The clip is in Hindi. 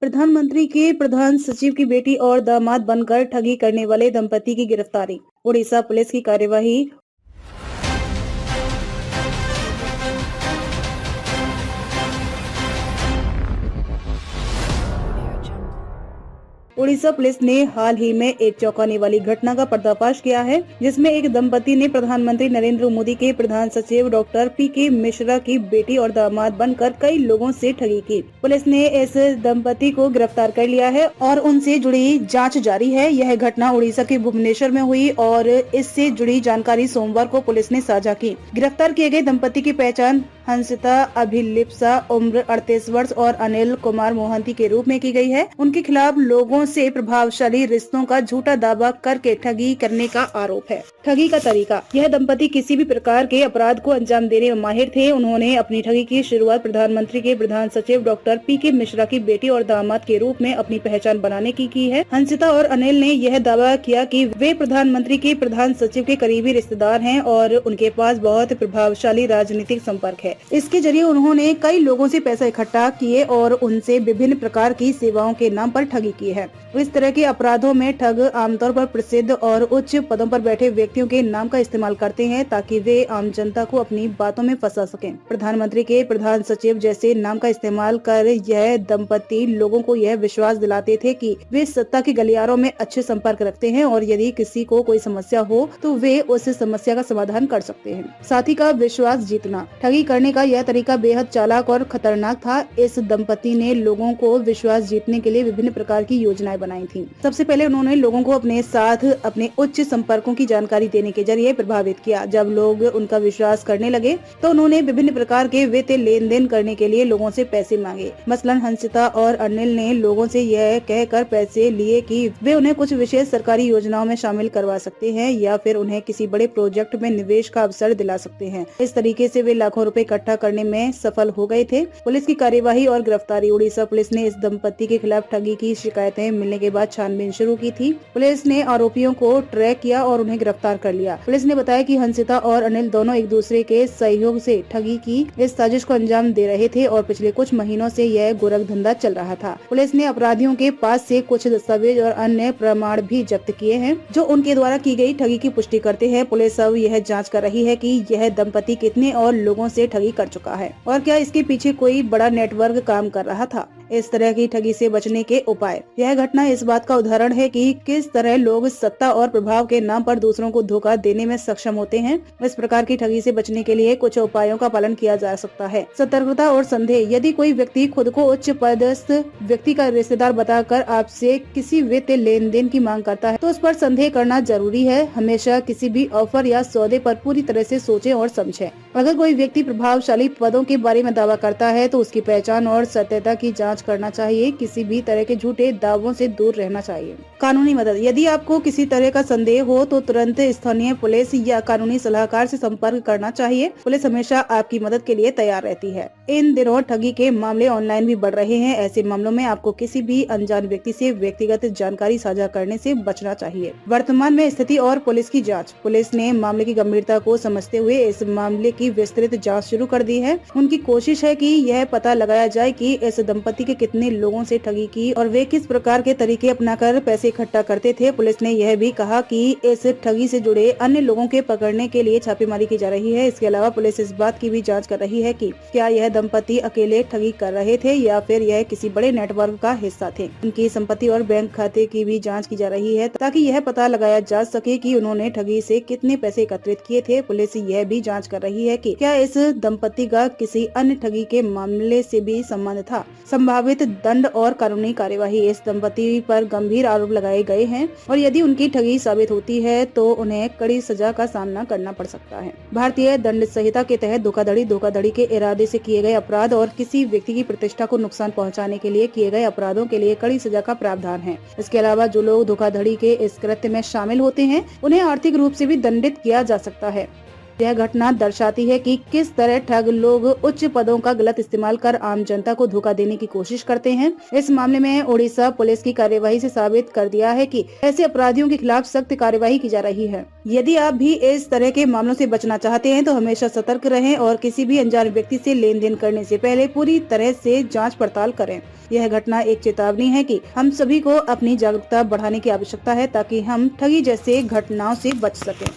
प्रधानमंत्री के प्रधान सचिव की बेटी और दामाद बनकर ठगी करने वाले दंपति की गिरफ्तारी। उड़ीसा पुलिस की कार्यवाही। उड़ीसा पुलिस ने हाल ही में एक चौंकाने वाली घटना का पर्दाफाश किया है, जिसमें एक दंपति ने प्रधानमंत्री नरेंद्र मोदी के प्रधान सचिव डॉक्टर पी.के. मिश्रा की बेटी और दामाद बनकर कई लोगों से ठगी की। पुलिस ने इस दंपति को गिरफ्तार कर लिया है और उनसे जुड़ी जांच जारी है। यह घटना उड़ीसा के भुवनेश्वर में हुई और इससे जुड़ी जानकारी सोमवार को पुलिस ने साझा की। गिरफ्तार किए गए दंपति की पहचान हंसिता अभिलिप्सा उम्र 38 वर्ष और अनिल कुमार मोहंती के रूप में की गई है। उनके खिलाफ लोगों से प्रभावशाली रिश्तों का झूठा दावा करके ठगी करने का आरोप है। ठगी का तरीका। यह दंपति किसी भी प्रकार के अपराध को अंजाम देने में माहिर थे। उन्होंने अपनी ठगी की शुरुआत प्रधानमंत्री के प्रधान सचिव डॉक्टर पी.के. मिश्रा की बेटी और दामाद के रूप में अपनी पहचान बनाने की है। हंसिता और अनिल ने यह दावा किया कि वे प्रधानमंत्री के प्रधान सचिव के करीबी रिश्तेदार हैं और उनके पास बहुत प्रभावशाली राजनीतिक संपर्क है। इसके जरिए उन्होंने कई लोगों से पैसा इकट्ठा किए और उनसे विभिन्न प्रकार की सेवाओं के नाम पर ठगी की है। इस तरह के अपराधों में ठग आमतौर पर प्रसिद्ध और उच्च पदों पर बैठे व्यक्तियों के नाम का इस्तेमाल करते हैं ताकि वे आम जनता को अपनी बातों में फंसा सकें। प्रधानमंत्री के प्रधान सचिव जैसे नाम का इस्तेमाल कर यह दंपति लोगों को यह विश्वास दिलाते थे कि वे सत्ता के गलियारों में अच्छे संपर्क रखते हैं और यदि किसी को कोई समस्या हो तो वे उस समस्या का समाधान कर सकते हैं। साथी का विश्वास जीतना। ठगी करने का यह तरीका बेहद चालाक और खतरनाक था। इस दंपति ने लोगों को विश्वास जीतने के लिए विभिन्न प्रकार की योजनाएं बनाई थीं। सबसे पहले उन्होंने लोगों को अपने साथ अपने उच्च संपर्कों की जानकारी देने के जरिए प्रभावित किया। जब लोग उनका विश्वास करने लगे तो उन्होंने विभिन्न प्रकार के वित्तीय लेन देन करने के लिए लोगों से पैसे मांगे। मसलन हंसिता और अनिल ने लोगों से यह कहकर पैसे लिए कि वे उन्हें कुछ विशेष सरकारी योजनाओं में शामिल करवा सकते हैं या फिर उन्हें किसी बड़े प्रोजेक्ट में निवेश का अवसर दिला सकते हैं। इस तरीके से वे लाखों रुपए इकट्ठा करने में सफल हो गए थे। पुलिस की कार्यवाही और गिरफ्तारी। उड़ीसा पुलिस ने इस दंपति के खिलाफ ठगी की शिकायतें मिलने के बाद छानबीन शुरू की थी। पुलिस ने आरोपियों को ट्रैक किया और उन्हें गिरफ्तार कर लिया। पुलिस ने बताया कि हंसिता और अनिल दोनों एक दूसरे के सहयोग से ठगी की इस साजिश को अंजाम दे रहे थे और पिछले कुछ महीनों से यह गोरख धंधा चल रहा था। पुलिस ने अपराधियों के पास से कुछ दस्तावेज और अन्य प्रमाण भी जब्त किए हैं जो उनके द्वारा की गई ठगी की पुष्टि करते हैं। पुलिस अब यह जाँच कर रही है कि यह दंपति कितने और लोगों से ठगी कर चुका है और क्या इसके पीछे कोई बड़ा नेटवर्क काम कर रहा था। इस तरह की ठगी से बचने के उपाय। यह घटना इस बात का उदाहरण है कि किस तरह लोग सत्ता और प्रभाव के नाम पर दूसरों को धोखा देने में सक्षम होते हैं। इस प्रकार की ठगी से बचने के लिए कुछ उपायों का पालन किया जा सकता है। सतर्कता और संदेह। यदि कोई व्यक्ति खुद को उच्च पदस्थ व्यक्ति का रिश्तेदार बताकर आपसे किसी वित्तीय लेन देन की मांग करता है तो उस पर संदेह करना जरूरी है। हमेशा किसी भी ऑफर या सौदे पर पूरी तरह से सोचें और समझें। अगर कोई व्यक्ति प्रभावशाली पदों के बारे में दावा करता है तो उसकी पहचान और सत्यता की जांच करना चाहिए। किसी भी तरह के झूठे दावों से दूर रहना चाहिए। कानूनी मदद। यदि आपको किसी तरह का संदेह हो तो तुरंत स्थानीय पुलिस या कानूनी सलाहकार से संपर्क करना चाहिए। पुलिस हमेशा आपकी मदद के लिए तैयार रहती है। इन दिनों ठगी के मामले ऑनलाइन भी बढ़ रहे हैं। ऐसे मामलों में आपको किसी भी अनजान व्यक्ति से व्यक्तिगत जानकारी साझा करने से बचना चाहिए। वर्तमान में स्थिति और पुलिस की जाँच। पुलिस ने मामले की गंभीरता को समझते हुए इस मामले की विस्तृत जाँच शुरू कर दी है। उनकी कोशिश है कि यह पता लगाया जाए कि इस दंपति के कितने लोगों से ठगी की और वे किस प्रकार के तरीके अपनाकर पैसे इकट्ठा करते थे। पुलिस ने यह भी कहा कि इस ठगी से जुड़े अन्य लोगों के पकड़ने के लिए छापेमारी की जा रही है। इसके अलावा पुलिस इस बात की भी जांच कर रही है कि क्या यह दंपति अकेले ठगी कर रहे थे या फिर यह किसी बड़े नेटवर्क का हिस्सा थे। उनकी संपत्ति और बैंक खाते की भी जाँच की जा रही है ताकि यह पता लगाया जा सके कि उन्होंने ठगी से कितने पैसे एकत्रित किए थे। पुलिस यह भी जाँच कर रही है कि क्या इस दंपति का किसी अन्य ठगी के मामले से भी संबंध था। संभावित दंड और कानूनी कार्यवाही। इस दंपति पर गंभीर आरोप लगाए गए हैं और यदि उनकी ठगी साबित होती है तो उन्हें कड़ी सजा का सामना करना पड़ सकता है। भारतीय दंड संहिता के तहत धोखाधड़ी के इरादे से किए गए अपराध और किसी व्यक्ति की प्रतिष्ठा को नुकसान पहुंचाने के लिए किए गए अपराधों के लिए कड़ी सजा का प्रावधान है। इसके अलावा जो लोग धोखाधड़ी के इस कृत्य में शामिल होते हैं उन्हें आर्थिक रूप से भी दंडित किया जा सकता है। यह घटना दर्शाती है कि किस तरह ठग लोग उच्च पदों का गलत इस्तेमाल कर आम जनता को धोखा देने की कोशिश करते हैं। इस मामले में उड़ीसा पुलिस की कार्यवाही से साबित कर दिया है कि ऐसे अपराधियों के खिलाफ सख्त कार्यवाही की जा रही है। यदि आप भी इस तरह के मामलों से बचना चाहते हैं तो हमेशा सतर्क रहें और किसी भी अनजान व्यक्ति से लेन देन करने से पहले पूरी तरह से जाँच पड़ताल करें। यह घटना एक चेतावनी है कि हम सभी को अपनी जागरूकता बढ़ाने की आवश्यकता है ताकि हम ठगी जैसे घटनाओं से बच सकें।